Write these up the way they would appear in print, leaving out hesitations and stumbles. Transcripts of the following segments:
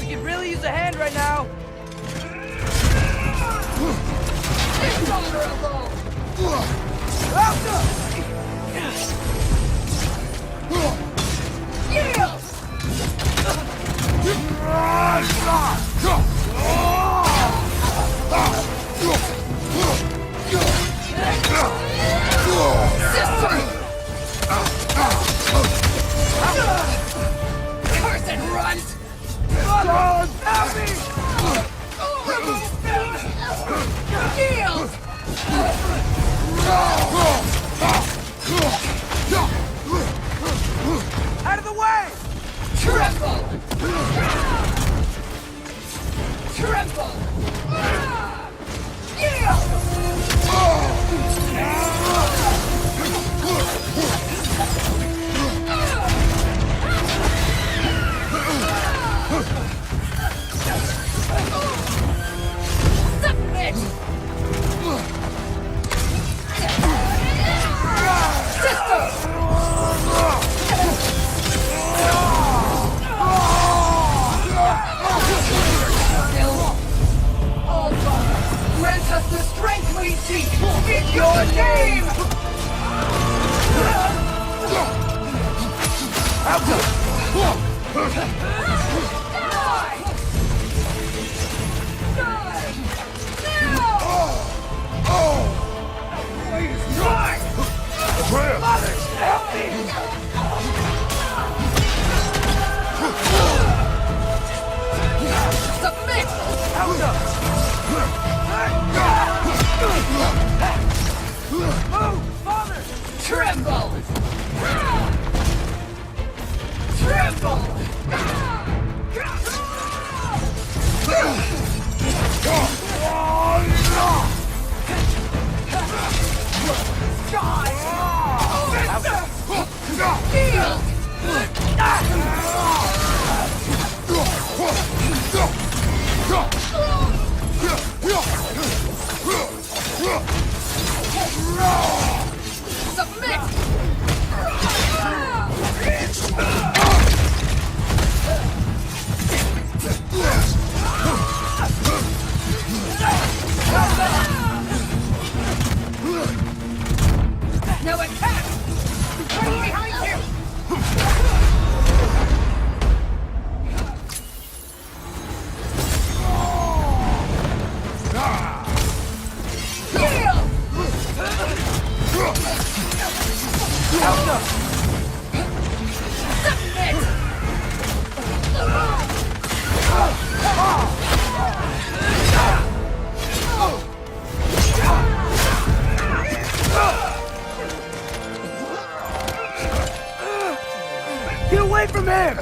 We could really use a hand right now. Person runs! Yield! Out of the way! Tremble! Tremble! Yield! Submit! Grant us the strength we seek! In your name! Submit! Move, father! Tremble! Tremble! Yield! Submit! Now attack! Right behind you! Yield! Submit! Get away from him!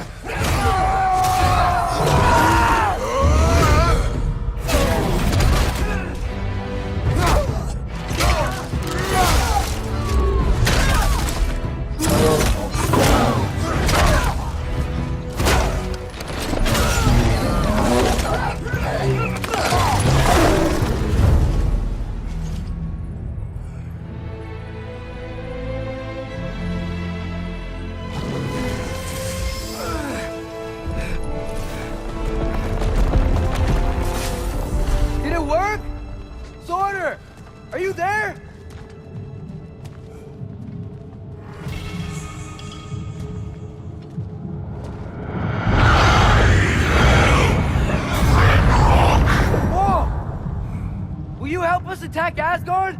Did it work? Sorter! Are you there? Whoa! Will you help us attack Asgard?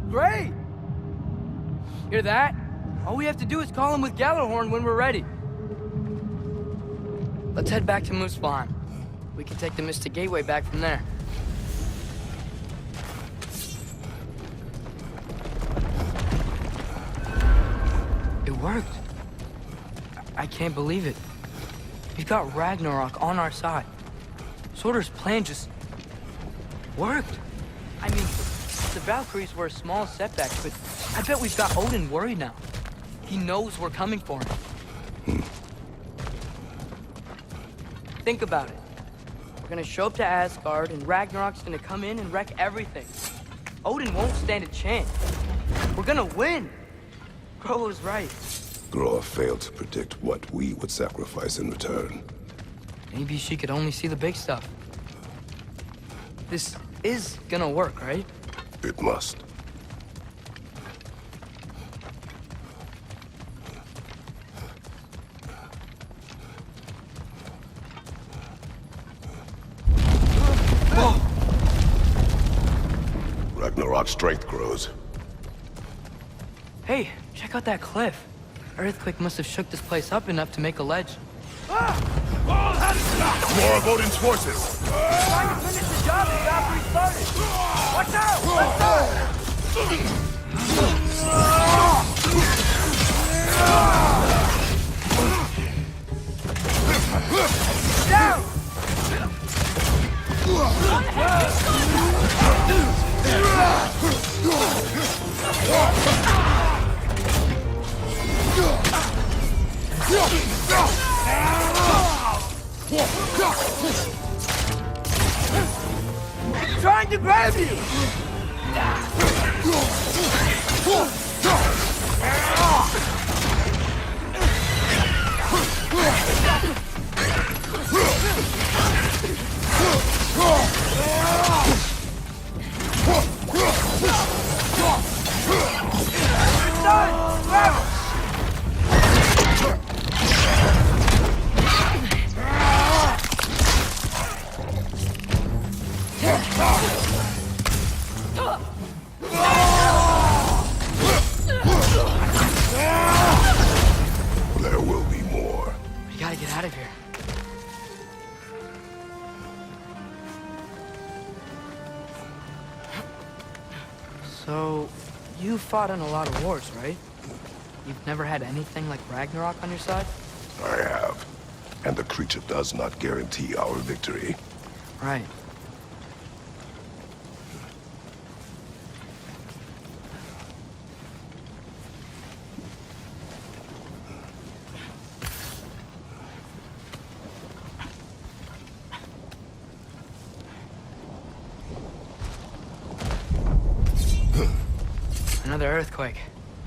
Great! Hear that? All we have to do is call him with Gjallarhorn when we're ready. Let's head back to Muspelheim. We can take the Mystic Gateway back from there. It worked. I can't believe it. We've got Ragnarok on our side. Surtur's plan just worked. I mean, the Valkyries were a small setback, but I bet we've got Odin worried now. He knows we're coming for him. Think about it. We're gonna show up to Asgard, and Ragnarok's gonna come in and wreck everything. Odin won't stand a chance. We're gonna win. Groa was right. Groa failed to predict what we would sacrifice in return. Maybe she could only see the big stuff. This is gonna work, right? It must. Ragnarok's strength grows. Hey, check out that cliff. Earthquake must have shook this place up enough to make a ledge. More of Odin's forces! Trying to finish the job the Valkyrie started! Watch out! Let's go! Down! Trying to grab you! It's done! Grab it! There will be more. We gotta get out of here. So, you fought in a lot of wars, right? You've never had anything like Ragnarok on your side? I have. And the creature does not guarantee our victory. Right. Another earthquake.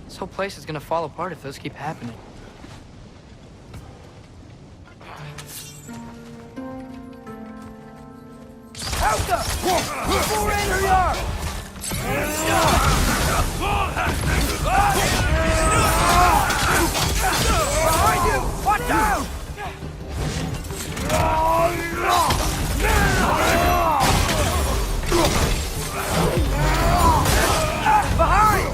This whole place is gonna fall apart if those keep happening. Helga! Forerunner yard! Behind you! Watch out! Behind!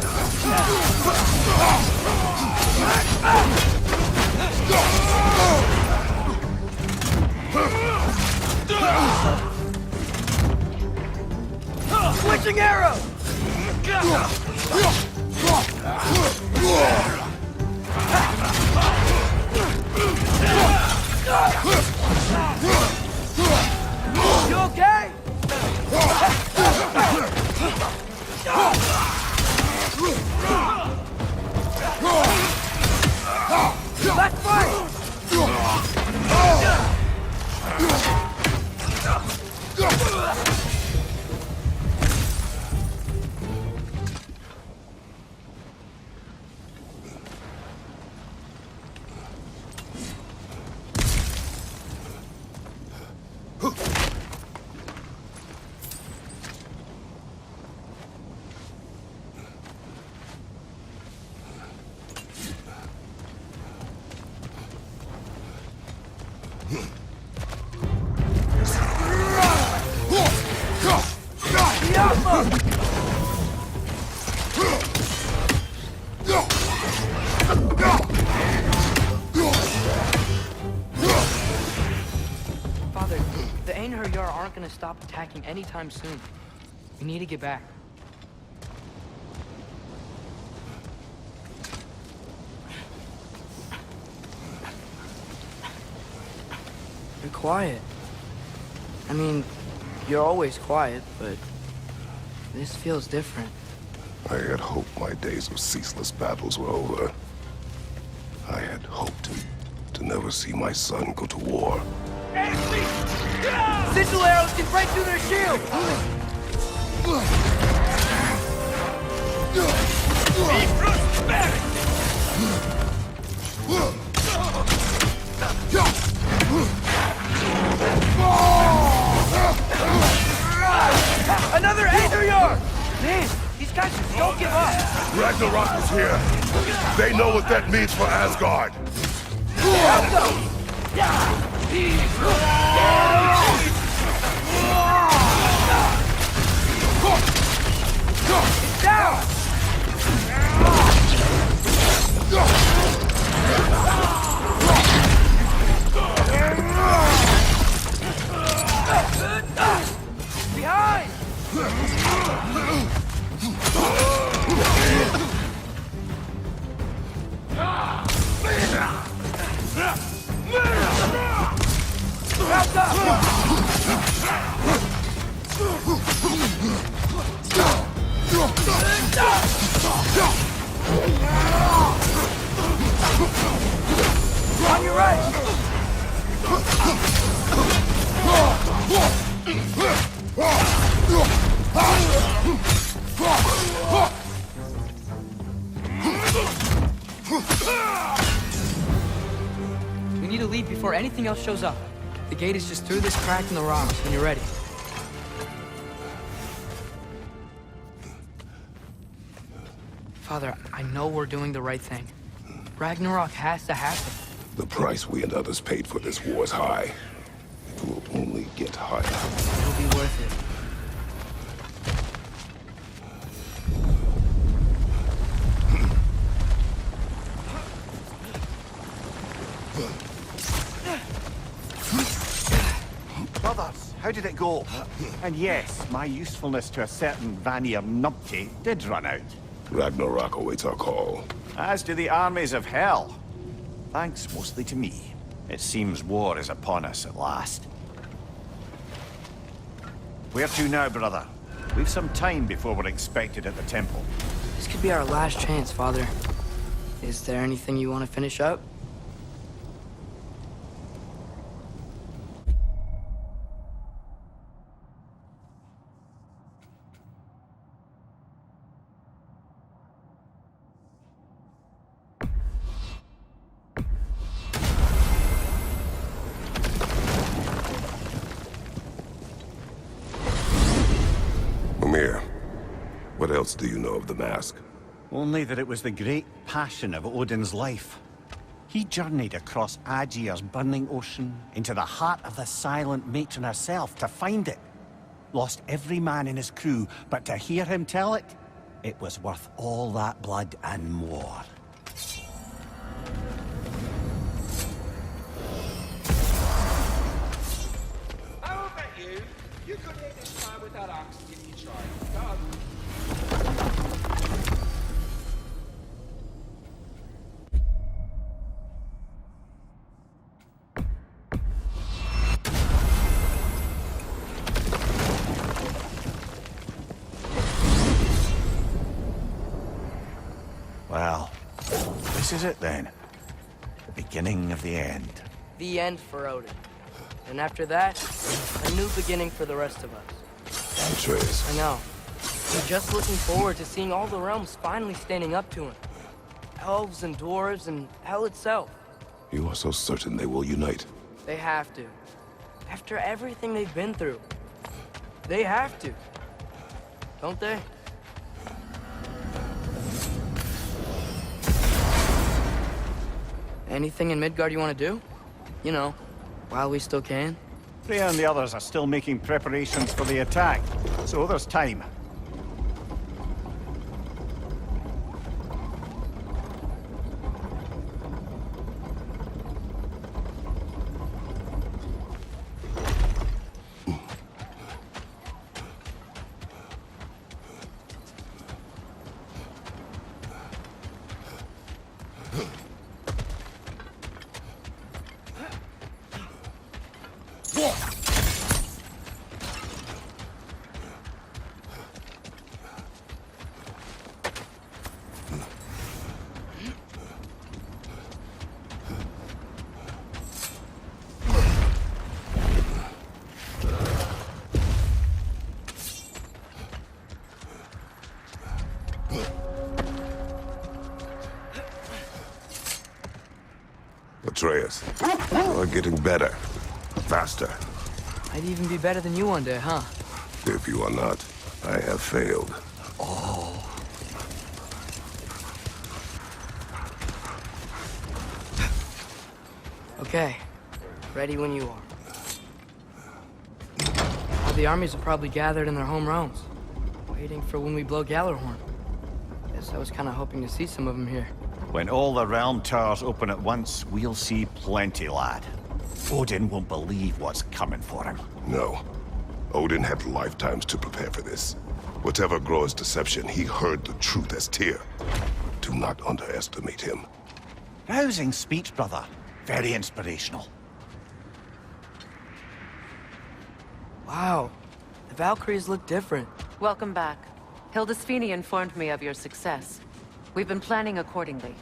Switching arrow! You okay? Let's fight! aren't gonna stop attacking anytime soon. We need to get back. You're quiet. I mean, you're always quiet, but this feels different. I had hoped my days of ceaseless battles were over. I had hoped to never see my son go to war. Sigil arrows can break through their shield! Another Aether! Man, these guys just don't give up! Ragnarok is here! They know what that means for Asgard! Down! Behind! Wrapped up! On your right! We need to leave before anything else shows up. The gate is just through this crack in the rocks when you're ready. Father, I know we're doing the right thing. Ragnarok has to happen. The price we and others paid for this war is high. It will only get higher. It'll be worth it. Brothers, how did it go? And yes, my usefulness to a certain Vanir numpty did run out. Ragnarok awaits our call. As do the armies of hell. Thanks mostly to me. It seems war is upon us at last. Where to now, brother? We've some time before we're expected at the temple. This could be our last chance, Father. Is there anything you want to finish up? What else do you know of the mask? Only that it was the great passion of Odin's life. He journeyed across Aegir's burning ocean into the heart of the silent matron herself to find it. Lost every man in his crew, but to hear him tell it, it was worth all that blood and more. I'll bet you could hit this fire with that axe if you tried. Go on. Well, this is it then. The beginning of the end. The end for Odin. And after that, a new beginning for the rest of us. Atreus. I know. We're just looking forward to seeing all the realms finally standing up to him. Elves and dwarves and hell itself. You are so certain they will unite. They have to. After everything they've been through. They have to. Don't they? Anything in Midgard you want to do? You know, while we still can. Freya and the others are still making preparations for the attack, so there's time. Atreus, you are getting better. Faster. I'd even be better than you one day, huh? If you are not, I have failed. Okay. Ready when you are. All the armies are probably gathered in their home realms, waiting for when we blow Gallarhorn. Guess I was kind of hoping to see some of them here. When all the realm towers open at once, we'll see plenty, lad. Odin won't believe what's coming for him. No. Odin had lifetimes to prepare for this. Whatever Groa's deception, he heard the truth as Tyr. Do not underestimate him. Rousing speech, brother. Very inspirational. Wow. The Valkyries look different. Welcome back. Hildisvini informed me of your success. We've been planning accordingly.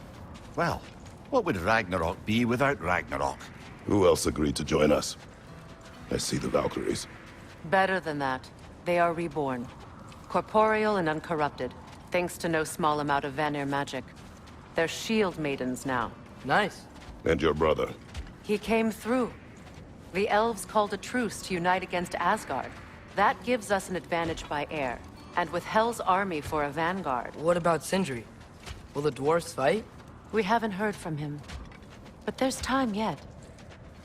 Well, what would Ragnarok be without Ragnarok? Who else agreed to join us? I see the Valkyries. Better than that. They are reborn. Corporeal and uncorrupted, thanks to no small amount of Vanir magic. They're shield maidens now. Nice. And your brother. He came through. The elves called a truce to unite against Asgard. That gives us an advantage by air. And with Hell's army for a vanguard. What about Sindri? Will the dwarves fight? We haven't heard from him. But there's time yet.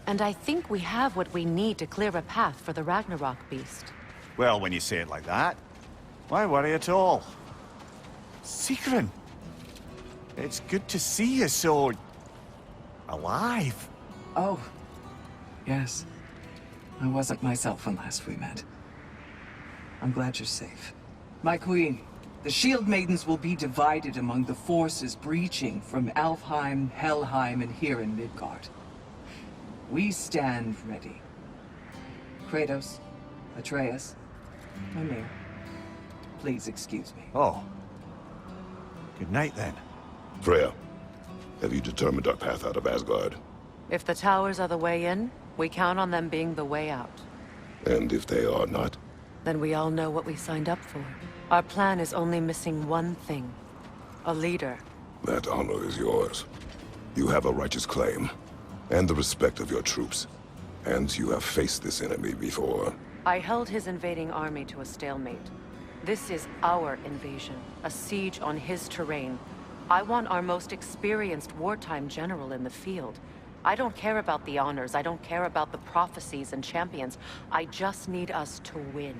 And I think we have what we need to clear a path for the Ragnarok beast. Well, when you say it like that, why worry at all? Sigrun! It's good to see you so... alive. Oh, yes. I wasn't myself when last we met. I'm glad you're safe. My queen, the Shield Maidens will be divided among the forces breaching from Alfheim, Helheim, and here in Midgard. We stand ready. Kratos, Atreus, Mimir, please excuse me. Oh. Good night, then. Freya, have you determined our path out of Asgard? If the towers are the way in, we count on them being the way out. And if they are not? Then we all know what we signed up for. Our plan is only missing one thing. A leader. That honor is yours. You have a righteous claim, and the respect of your troops. And you have faced this enemy before. I held his invading army to a stalemate. This is our invasion, a siege on his terrain. I want our most experienced wartime general in the field. I don't care about the honors, I don't care about the prophecies and champions. I just need us to win.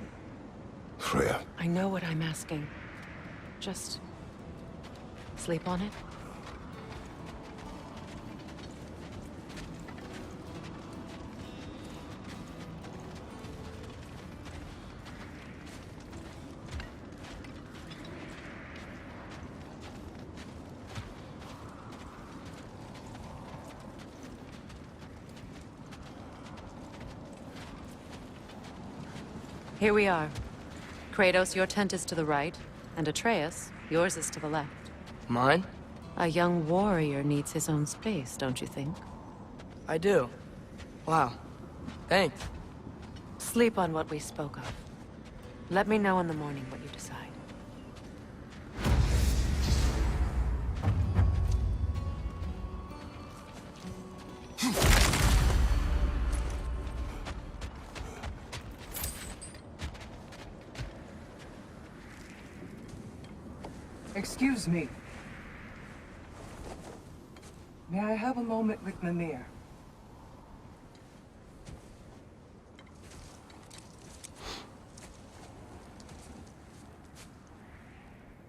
Freya. I know what I'm asking. Just... sleep on it? Here we are. Kratos, your tent is to the right, and Atreus, yours is to the left. Mine? A young warrior needs his own space, don't you think? I do. Wow. Thanks. Sleep on what we spoke of. Let me know in the morning what you decide. Excuse me. May I have a moment with Mimir?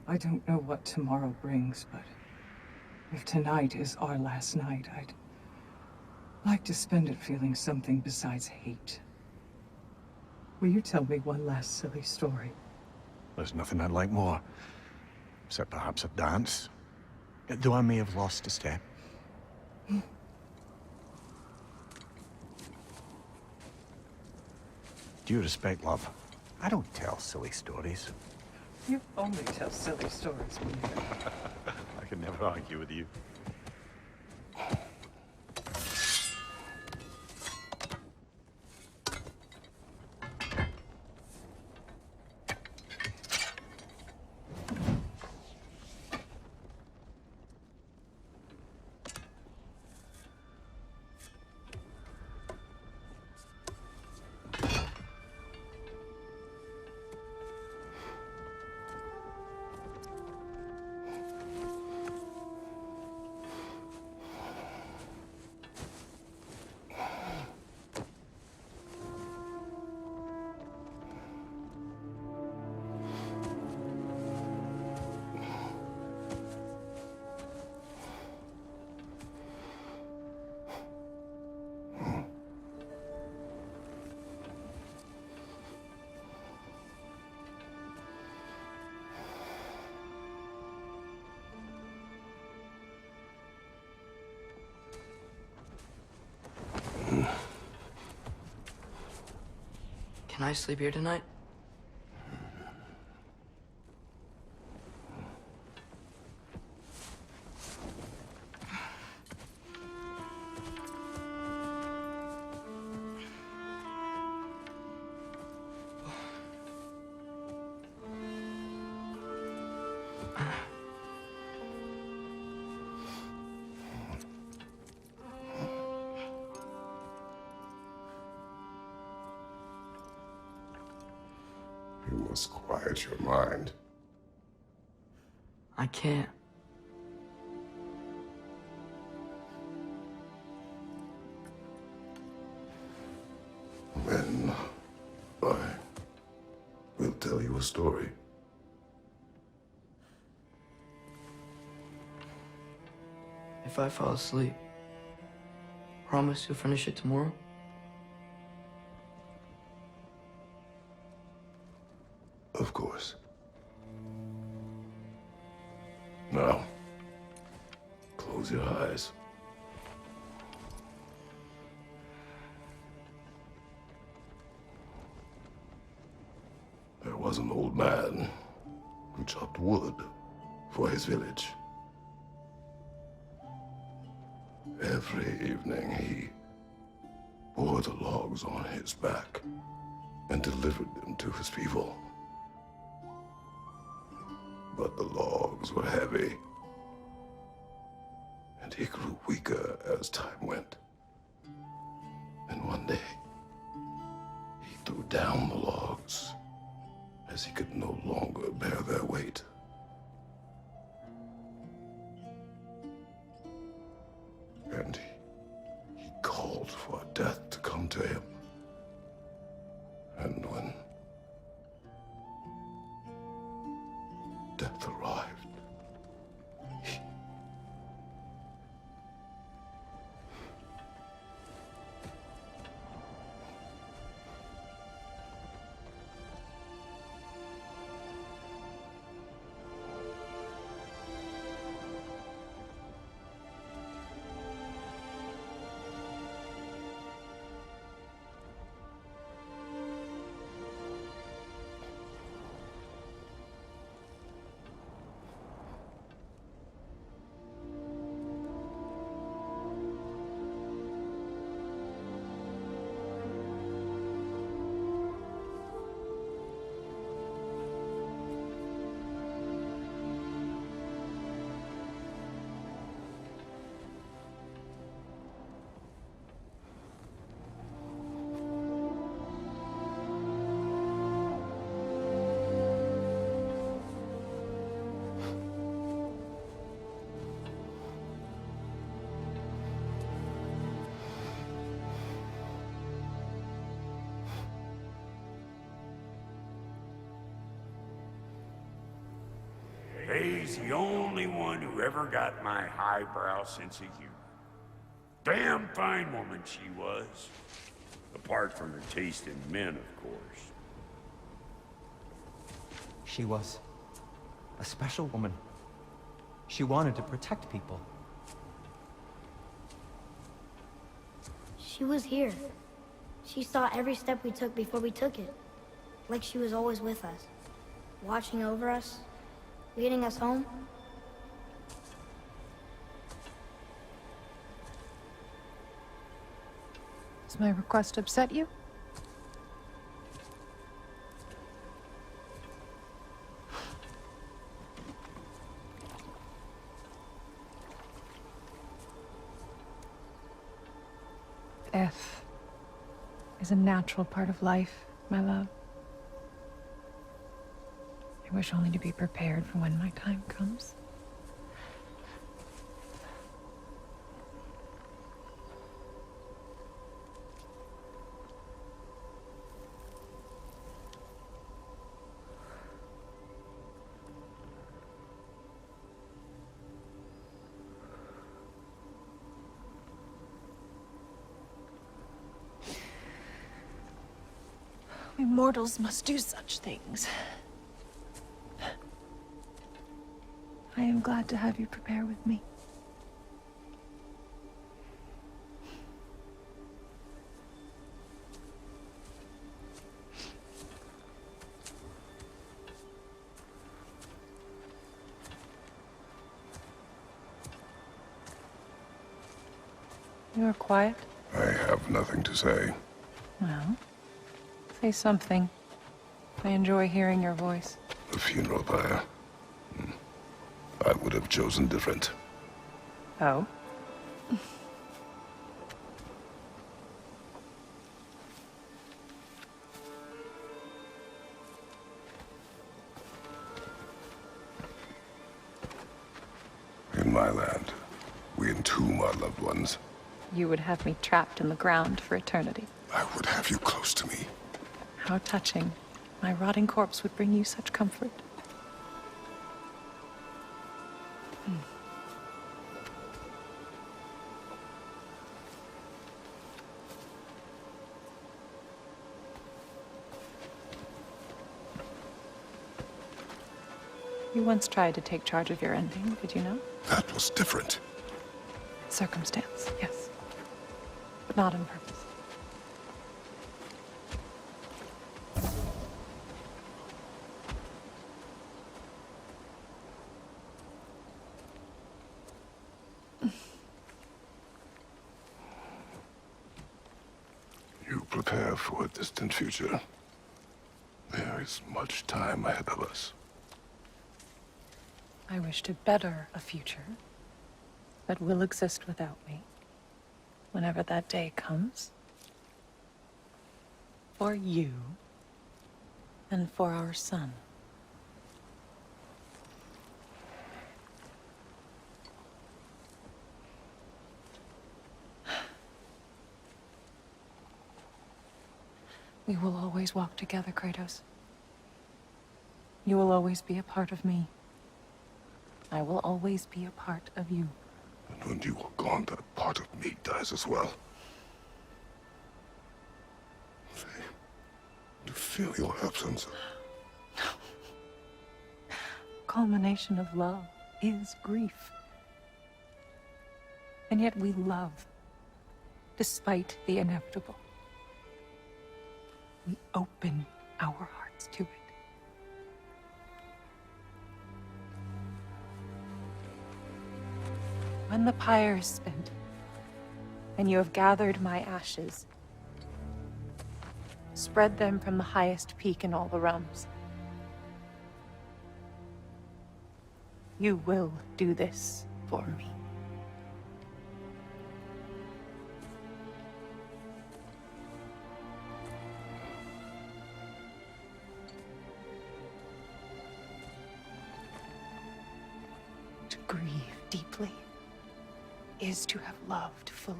I don't know what tomorrow brings, but if tonight is our last night, I'd like to spend it feeling something besides hate. Will you tell me one last silly story? There's nothing I'd like more. Except perhaps a dance. Though I may have lost a step. Due respect, love. I don't tell silly stories. You only tell silly stories, Mimir. I can never argue with you. Can I sleep here tonight? You must quiet your mind. I can't. Then I will tell you a story. If I fall asleep, promise you'll finish it tomorrow? Of course. Now, close your eyes. There was an old man who chopped wood for his village. Every evening he bore the logs on his back and delivered them to his people. But the logs were heavy, and he grew weaker as time went. And one day, he threw down the logs as he could no longer bear their weight. And he called for death to come to him. And when death arrived, He's the only one who ever got my highbrow sense of humor. Damn fine woman she was. Apart from her taste in men, of course. She was a special woman. She wanted to protect people. She was here. She saw every step we took before we took it. Like she was always with us. Watching over us. Leading us home. Does my request upset you? Death is a natural part of life, my love. I wish only to be prepared for when my time comes. We mortals must do such things. I am glad to have you prepare with me. You're quiet. I have nothing to say. Well, say something. I enjoy hearing your voice. The funeral pyre. I would have chosen different. Oh? In my land, we entomb our loved ones. You would have me trapped in the ground for eternity. I would have you close to me. How touching. My rotting corpse would bring you such comfort. You once tried to take charge of your ending, did you know? That was different. Circumstance, yes. But not on purpose. You prepare for a distant future. There is much time ahead of us. I wish to better a future that will exist without me, whenever that day comes. For you, and for our son. We will always walk together, Kratos. You will always be a part of me. I will always be a part of you. And when you are gone, that part of me dies as well. To feel your absence. Culmination of love is grief. And yet we love, despite the inevitable. We open our hearts to it. When the pyre is spent, and you have gathered my ashes, spread them from the highest peak in all the realms. You will do this for me. To grieve deeply is to have loved fully.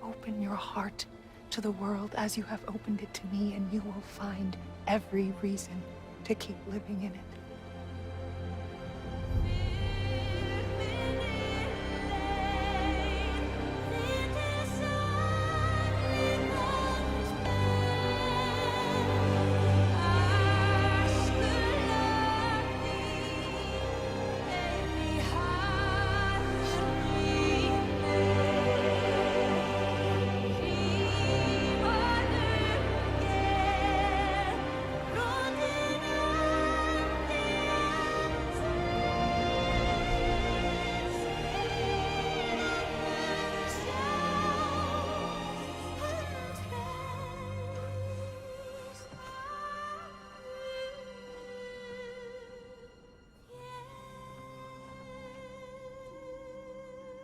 Open your heart to the world as you have opened it to me, and you will find every reason to keep living in it.